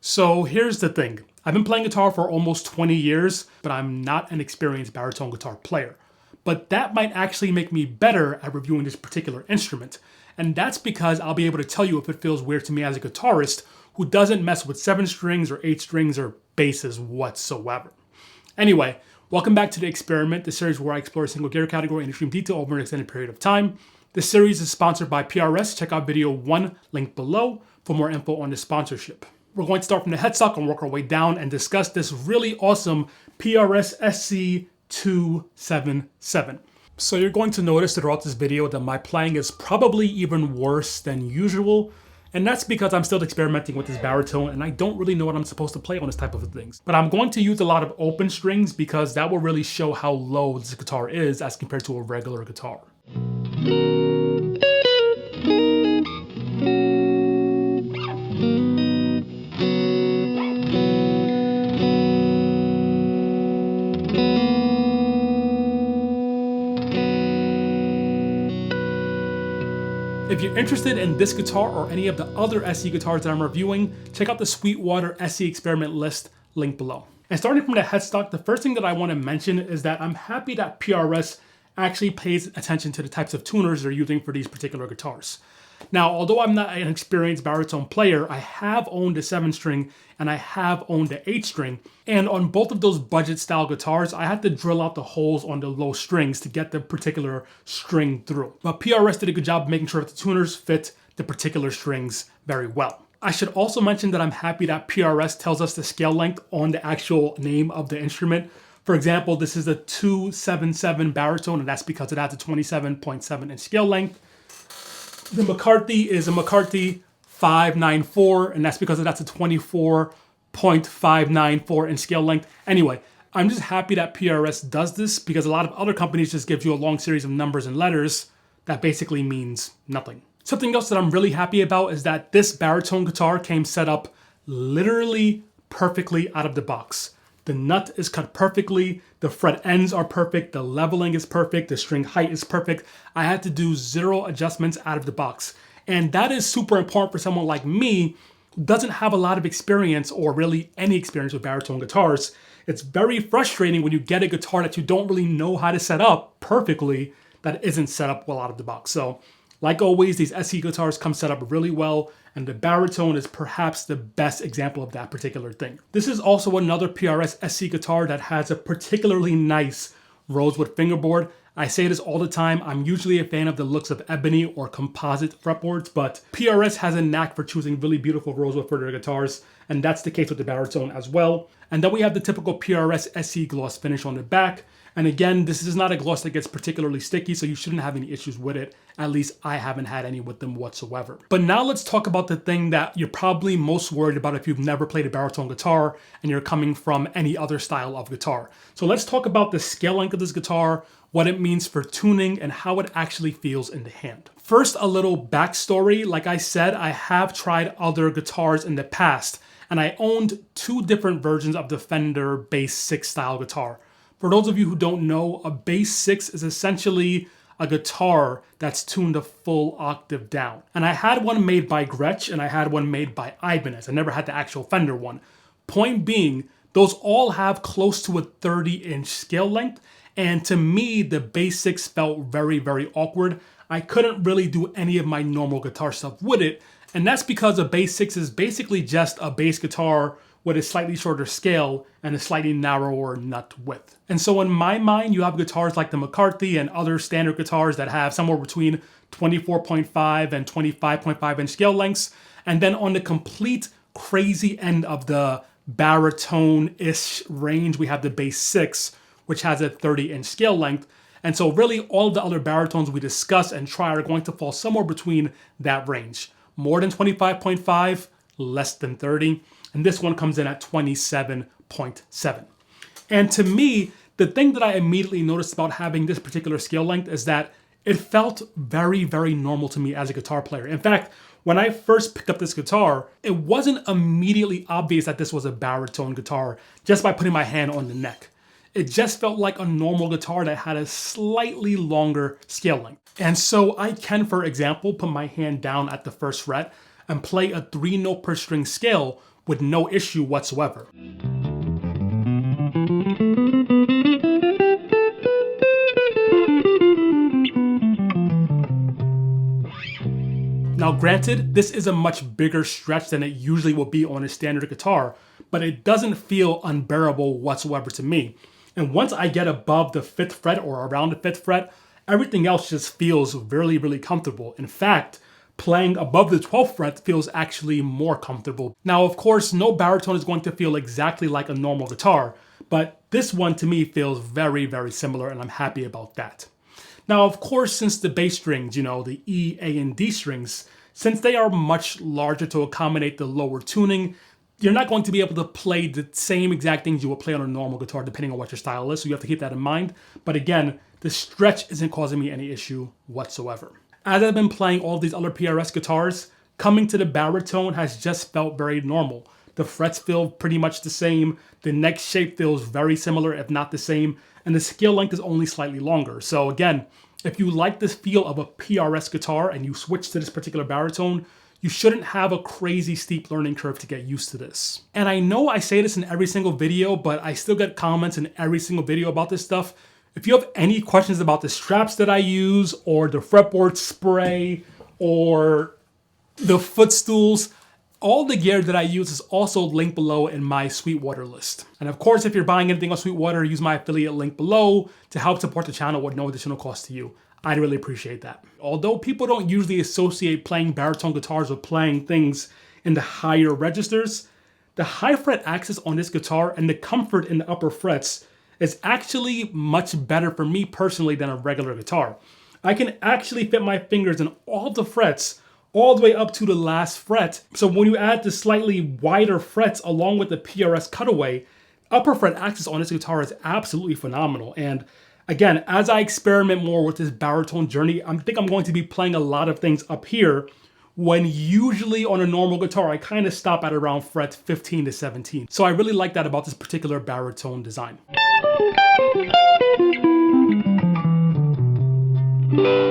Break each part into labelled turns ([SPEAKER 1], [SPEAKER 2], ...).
[SPEAKER 1] So here's the thing. I've been playing guitar for almost 20 years, but I'm not an experienced baritone guitar player. But that might actually make me better at reviewing this particular instrument. And that's because I'll be able to tell you if it feels weird to me as a guitarist who doesn't mess with 7 strings or 8 strings or basses whatsoever. Anyway, welcome back to The Experiment, the series where I explore a single gear category in extreme detail over an extended period of time. This series is sponsored by PRS. Check out video 1 linked below for more info on the sponsorship. We're going to start from the headstock and work our way down and discuss this really awesome PRS SC277. So you're going to notice throughout this video that my playing is probably even worse than usual. And that's because I'm still experimenting with this baritone and I don't really know what I'm supposed to play on this type of things. But I'm going to use a lot of open strings because that will really show how low this guitar is as compared to a regular guitar. If you're interested in this guitar or any of the other SE guitars that I'm reviewing, check out the Sweetwater SE Experiment list linked below. And starting from the headstock, the first thing that I want to mention is that I'm happy that PRS actually pays attention to the types of tuners they're using for these particular guitars. Now, although I'm not an experienced baritone player, I have owned a 7-string and I have owned the 8-string. And on both of those budget style guitars, I had to drill out the holes on the low strings to get the particular string through. But PRS did a good job of making sure that the tuners fit the particular strings very well. I should also mention that I'm happy that PRS tells us the scale length on the actual name of the instrument. For example, this is a 277 baritone, and that's because it has a 27.7 inch scale length. The McCarthy is a McCarthy 594, and that's because that's a 24.594 in scale length. Anyway, I'm just happy that PRS does this because a lot of other companies just give you a long series of numbers and letters that basically means nothing. Something else that I'm really happy about is that this baritone guitar came set up literally perfectly out of the box. The nut is cut perfectly, the fret ends are perfect, the leveling is perfect, the string height is perfect. I had to do 0 adjustments out of the box. And that is super important for someone like me who doesn't have a lot of experience or really any experience with baritone guitars. It's very frustrating when you get a guitar that you don't really know how to set up perfectly that isn't set up well out of the box. So like always, these SE guitars come set up really well, and the baritone is perhaps the best example of that particular thing. This is also another PRS SE guitar that has a particularly nice rosewood fingerboard. I say this all the time, I'm usually a fan of the looks of ebony or composite fretboards, but PRS has a knack for choosing really beautiful rosewood for their guitars, and that's the case with the baritone as well. And then we have the typical PRS SE gloss finish on the back. And again, this is not a gloss that gets particularly sticky, so you shouldn't have any issues with it. At least I haven't had any with them whatsoever. But now let's talk about the thing that you're probably most worried about if you've never played a baritone guitar and you're coming from any other style of guitar. So let's talk about the scale length of this guitar, what it means for tuning, and how it actually feels in the hand. First, a little backstory. Like I said, I have tried other guitars in the past, and I owned 2 different versions of the Fender Bass 6 style guitar. For those of you who don't know, a Bass 6 is essentially a guitar that's tuned a full octave down. And I had one made by Gretsch and I had one made by Ibanez. I never had the actual Fender one. Point being, those all have close to a 30-inch scale length. And to me, the Bass 6 felt very, very awkward. I couldn't really do any of my normal guitar stuff with it. And that's because a Bass 6 is basically just a bass guitar with a slightly shorter scale and a slightly narrower nut width. And so in my mind, you have guitars like the McCarthy and other standard guitars that have somewhere between 24.5 and 25.5 inch scale lengths. And then on the complete crazy end of the baritone-ish range, we have the Bass 6, which has a 30-inch scale length. And so really all of the other baritones we discuss and try are going to fall somewhere between that range. More than 25.5, less than 30. And this one comes in at 27.7. And to me, the thing that I immediately noticed about having this particular scale length is that it felt very, very normal to me as a guitar player. In fact, when I first picked up this guitar, it wasn't immediately obvious that this was a baritone guitar just by putting my hand on the neck. It just felt like a normal guitar that had a slightly longer scale length. And so I can, for example, put my hand down at the first fret and play a 3-note per string scale with no issue whatsoever. Now granted, this is a much bigger stretch than it usually will be on a standard guitar, but it doesn't feel unbearable whatsoever to me. And once I get above the 5th fret or around the 5th fret, everything else just feels really, really comfortable. In fact, playing above the 12th fret feels actually more comfortable. Now, of course, no baritone is going to feel exactly like a normal guitar, but this one to me feels very, very similar, and I'm happy about that. Now, of course, since the bass strings, the E, A, and D strings, since they are much larger to accommodate the lower tuning, you're not going to be able to play the same exact things you would play on a normal guitar depending on what your style is, so you have to keep that in mind. But again, the stretch isn't causing me any issue whatsoever. As I've been playing all these other PRS guitars, coming to the baritone has just felt very normal. The frets feel pretty much the same, the neck shape feels very similar if not the same, and the scale length is only slightly longer. So again, if you like this feel of a PRS guitar and you switch to this particular baritone, you shouldn't have a crazy steep learning curve to get used to this. And I know I say this in every single video, but I still get comments in every single video about this stuff. If you have any questions about the straps that I use, or the fretboard spray, or the footstools, all the gear that I use is also linked below in my Sweetwater list. And of course, if you're buying anything on Sweetwater, use my affiliate link below to help support the channel with no additional cost to you. I'd really appreciate that. Although people don't usually associate playing baritone guitars with playing things in the higher registers, the high fret access on this guitar and the comfort in the upper frets is actually much better for me personally than a regular guitar. I can actually fit my fingers in all the frets all the way up to the last fret. So when you add the slightly wider frets along with the PRS cutaway, upper fret access on this guitar is absolutely phenomenal. And again, as I experiment more with this baritone journey, I think I'm going to be playing a lot of things up here, when usually on a normal guitar, I kind of stop at around fret 15 to 17. So I really like that about this particular baritone design.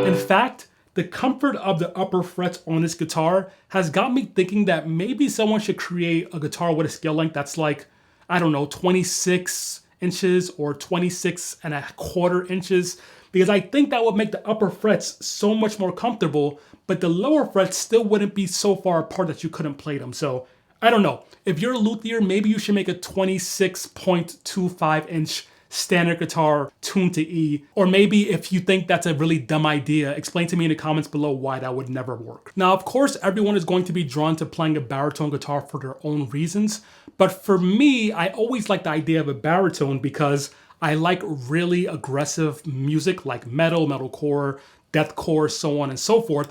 [SPEAKER 1] In fact, the comfort of the upper frets on this guitar has got me thinking that maybe someone should create a guitar with a scale length that's like, I don't know, 26 inches or 26.25 inches, because I think that would make the upper frets so much more comfortable, but the lower frets still wouldn't be so far apart that you couldn't play them. So I don't know. If you're a luthier, maybe you should make a 26.25 inch standard guitar tuned to E, or maybe if you think that's a really dumb idea, explain to me in the comments below why that would never work. Now, of course, everyone is going to be drawn to playing a baritone guitar for their own reasons, but for me, I always like the idea of a baritone because I like really aggressive music like metal, metalcore, deathcore, so on and so forth.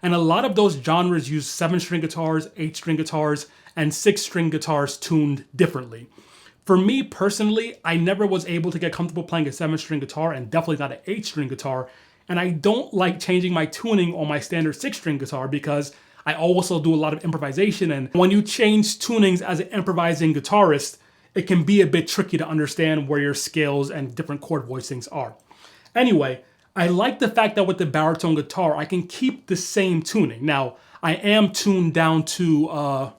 [SPEAKER 1] And a lot of those genres use 7-string guitars, 8-string guitars, and 6-string guitars tuned differently. For me personally, I never was able to get comfortable playing a 7-string guitar, and definitely not an 8-string guitar. And I don't like changing my tuning on my standard 6-string guitar because I also do a lot of improvisation. And when you change tunings as an improvising guitarist, it can be a bit tricky to understand where your scales and different chord voicings are. Anyway, I like the fact that with the baritone guitar, I can keep the same tuning. Now, I am tuned down to, of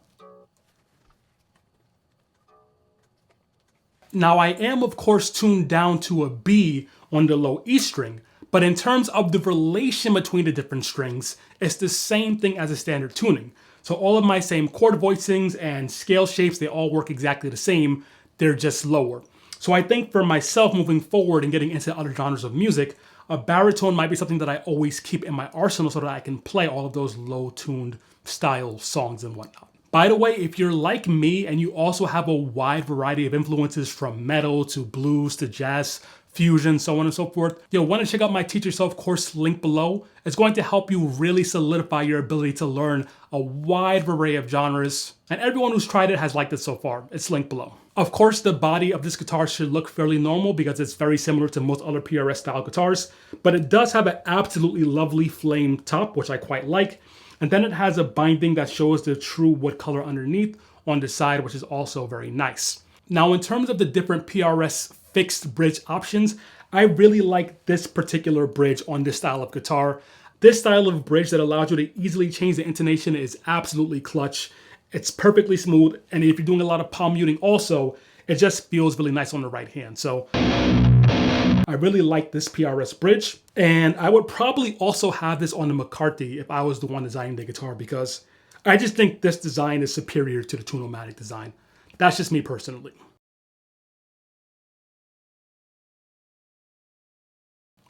[SPEAKER 1] course, tuned down to a B on the low E string, but in terms of the relation between the different strings, it's the same thing as a standard tuning. So all of my same chord voicings and scale shapes, they all work exactly the same, they're just lower. So I think for myself moving forward and getting into other genres of music, a baritone might be something that I always keep in my arsenal so that I can play all of those low-tuned style songs and whatnot. By the way, if you're like me and you also have a wide variety of influences from metal to blues to jazz, fusion, so on and so forth, you'll want to check out my Teach Yourself course link below. It's going to help you really solidify your ability to learn a wide array of genres, and everyone who's tried it has liked it so far. It's linked below. Of course, the body of this guitar should look fairly normal because it's very similar to most other PRS style guitars, but it does have an absolutely lovely flame top, which I quite like. And then it has a binding that shows the true wood color underneath on the side, which is also very nice. Now, in terms of the different PRS fixed bridge options, I really like this particular bridge on this style of guitar. This style of bridge that allows you to easily change the intonation is absolutely clutch. It's perfectly smooth, and if you're doing a lot of palm muting also, it just feels really nice on the right hand. So I really like this PRS bridge, and I would probably also have this on the McCarthy if I was the one designing the guitar, because I just think this design is superior to the Tune-O-Matic design. That's just me personally.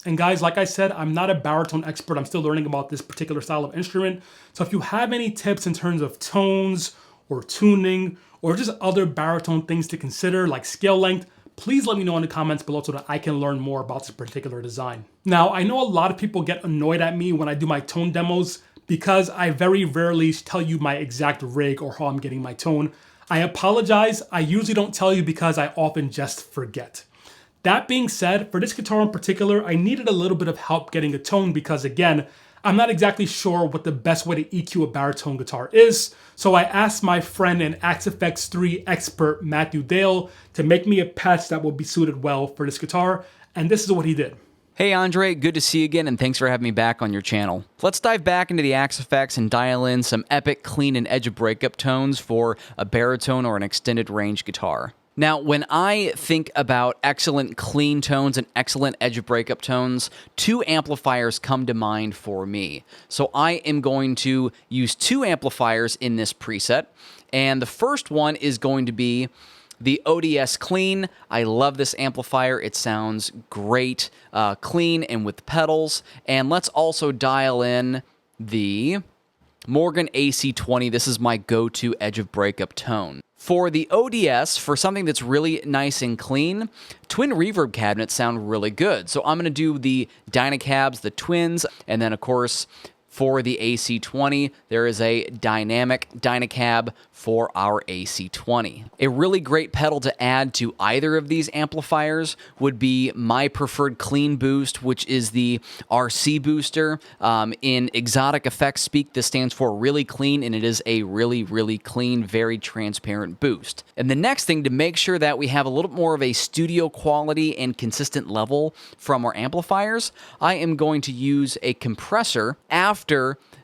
[SPEAKER 1] And guys, like I said, I'm not a baritone expert. I'm still learning about this particular style of instrument. So if you have any tips in terms of tones or tuning or just other baritone things to consider like scale length, please let me know in the comments below so that I can learn more about this particular design. Now, I know a lot of people get annoyed at me when I do my tone demos because I very rarely tell you my exact rig or how I'm getting my tone. I apologize. I usually don't tell you because I often just forget. That being said, for this guitar in particular, I needed a little bit of help getting a tone because, again, I'm not exactly sure what the best way to EQ a baritone guitar is. So I asked my friend and Axe-Fx 3 expert Matthew Dale to make me a patch that would be suited well for this guitar, and this is what he did.
[SPEAKER 2] Hey Andre, good to see you again, and thanks for having me back on your channel. Let's dive back into the Axe-Fx and dial in some epic, clean, and edge of breakup tones for a baritone or an extended range guitar. Now, when I think about excellent clean tones and excellent edge of breakup tones, two amplifiers come to mind for me. So I am going to use two amplifiers in this preset, and the first one is going to be the ODS Clean. I love this amplifier. It sounds great, clean and with pedals. And let's also dial in the Morgan AC20. This is my go-to edge of breakup tone. For the ODS, for something that's really nice and clean, twin reverb cabinets sound really good. So I'm going to do the Dynacabs, the twins, and then of course for the AC20, there is a dynamic Dynacab for our AC20. A really great pedal to add to either of these amplifiers would be my preferred clean boost, which is the RC booster. In exotic effects speak, this stands for really clean, and it is a really, really clean, very transparent boost. And the next thing, to make sure that we have a little more of a studio quality and consistent level from our amplifiers, I am going to use a compressor after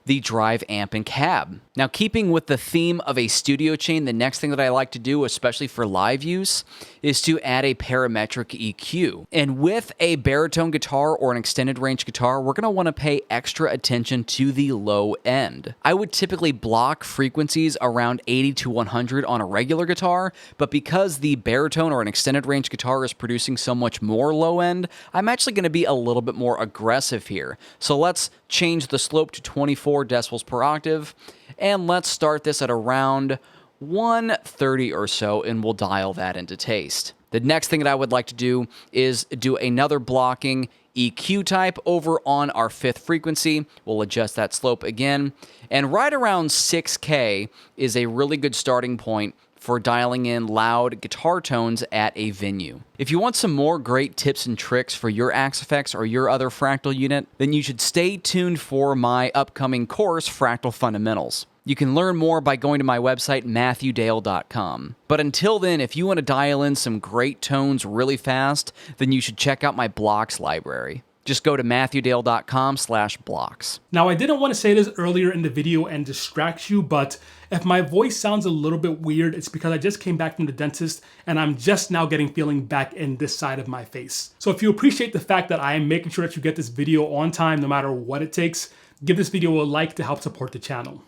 [SPEAKER 2] the drive amp and cab. Now, keeping with the theme of a studio chain, the next thing that I like to do, especially for live use, is to add a parametric EQ. And with a baritone guitar or an extended range guitar, we're gonna wanna pay extra attention to the low end. I would typically block frequencies around 80 to 100 on a regular guitar, but because the baritone or an extended range guitar is producing so much more low end, I'm actually gonna be a little bit more aggressive here. So let's change the slope to 24 decibels per octave, and let's start this at around 130 or so, and we'll dial that into taste. The next thing that I would like to do is do another blocking EQ type over on our fifth frequency. We'll adjust that slope again, and right around 6K is a really good starting point for dialing in loud guitar tones at a venue. If you want some more great tips and tricks for your Axe-Fx or your other fractal unit, then you should stay tuned for my upcoming course, Fractal Fundamentals. You can learn more by going to my website, MatthewDale.com. But until then, if you want to dial in some great tones really fast, then you should check out my blocks library. Just go to MatthewDale.com/blocks.
[SPEAKER 1] Now, I didn't want to say this earlier in the video and distract you, but if my voice sounds a little bit weird, it's because I just came back from the dentist and I'm just now getting feeling back in this side of my face. So if you appreciate the fact that I am making sure that you get this video on time, no matter what it takes, give this video a like to help support the channel.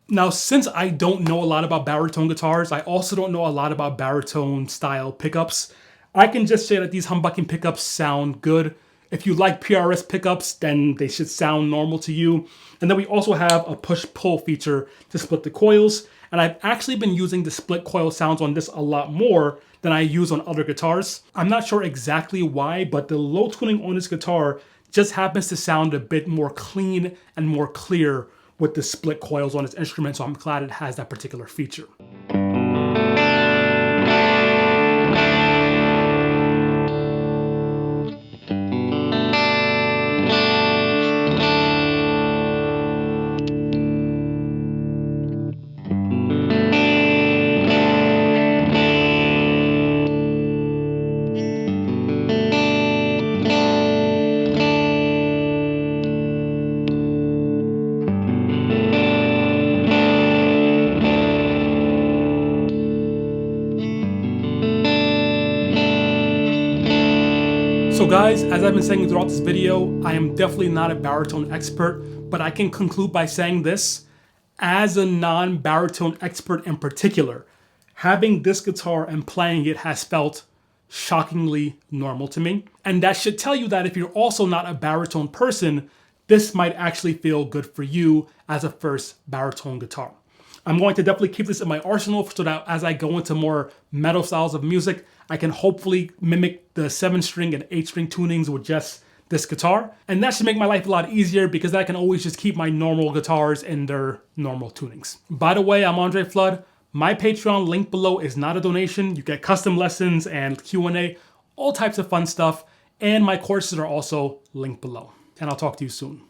[SPEAKER 1] Now, since I don't know a lot about baritone guitars, I also don't know a lot about baritone style pickups. I can just say that these humbucking pickups sound good. If you like PRS pickups, then they should sound normal to you. And then we also have a push-pull feature to split the coils. And I've actually been using the split coil sounds on this a lot more than I use on other guitars. I'm not sure exactly why, but the low tuning on this guitar just happens to sound a bit more clean and more clear with the split coils on this instrument, so I'm glad it has that particular feature. So guys, as I've been saying throughout this video, I am definitely not a baritone expert, but I can conclude by saying this. As a non-baritone expert in particular, having this guitar and playing it has felt shockingly normal to me. And that should tell you that if you're also not a baritone person, this might actually feel good for you as a first baritone guitar. I'm going to definitely keep this in my arsenal so that as I go into more metal styles of music, I can hopefully mimic the 7-string and 8-string tunings with just this guitar. And that should make my life a lot easier because I can always just keep my normal guitars in their normal tunings. By the way, I'm Andre Flood. My Patreon link below is not a donation. You get custom lessons and Q&A, all types of fun stuff. And my courses are also linked below. And I'll talk to you soon.